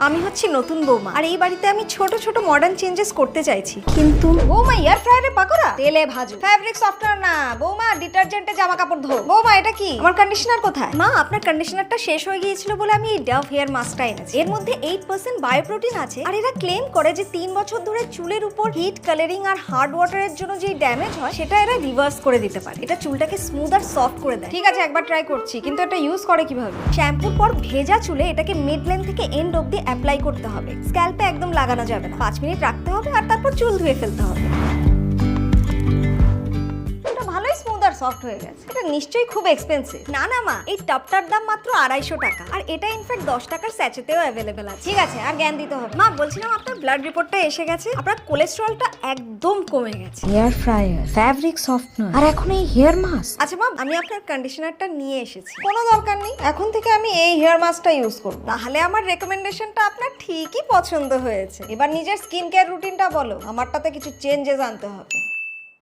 আমি হচ্ছি নতুন বৌমা আর এই বাড়িতে আমি ছোট ছোট মডার্ন চেঞ্জেস করতে চাইছি। কিন্তু বৌমা এয়ার ফ্রায়ারে পাকোড়া তেলে ভাজো, ফ্যাব্রিক সফটওয়্যার না বৌমা, ডিটারজেন্টে জামা কাপড় ধো। বৌমা এটা কি? আমার কন্ডিশনার কোথায়? মা আপনার কন্ডিশনারটা শেষ হয়ে গিয়েছিল বলে আমি এই ডাভ হেয়ার মাস্কটা এনেছি। এর মধ্যে 8% বায়োপ্রোটিন আছে আর এরা ক্লেম করে যে 3 বছর ধরে চুলের উপর হিট, কালারিং আর হার্ড ওয়াটারের জন্য যে ড্যামেজ হয় সেটা এরা রিভার্স করে দিতে পারে। এটা চুলটাকে স্মুথ আর সফট করে দেয়। ঠিক আছে, একবার ট্রাই করছি, কিন্তু এটা ইউজ করে কিভাবে? শ্যাম্পুর পর ভেজা চুলে এটাকে মিড লেন থেকে এন্ড অবধি অ্যাপ্লাই করতে হবে। স্ক্যাল্পে একদম লাগানো যাবে না। 5 মিনিট রাখতে হবে আর তারপর চুল ধুয়ে ফেলতে হবে। এটা ভালোই স্মুথ আর সফট হয়ে গেছে। এটা নিশ্চয়ই খুব এক্সপেন্সিভ। না না মা, এই টপটার দাম মাত্র 250 টাকা আর এটা ইনফ্যাক্ট 10 টাকার স্যাচেতেও অ্যাভেলেবেল আছে। ঠিক আছে, আর জ্ঞান দিতে হবে। মা বলছিলাম আপনার ব্লাড রিপোর্টটা এসে গেছে, আপনার কোলেস্টেরলটা একদম কমে গেছে। হেয়ার ফ্রায়ার, ফ্যাব্রিক সফটনার আর এখন এই হেয়ার মাস্ক। আচ্ছা মা, আমি আপনার কন্ডিশনারটা নিয়ে এসেছি। কোনো দরকার নেই, এখন থেকে আমি এই হেয়ার মাস্কটা ইউজ করব। তাহলে আমার রেকমেন্ডেশনটা আপনার ঠিকই পছন্দ হয়েছে। এবার নিজের স্কিন কেয়ার রুটিনটা বলো, আমারটাতে কিছু চেঞ্জেস আনতে হবে।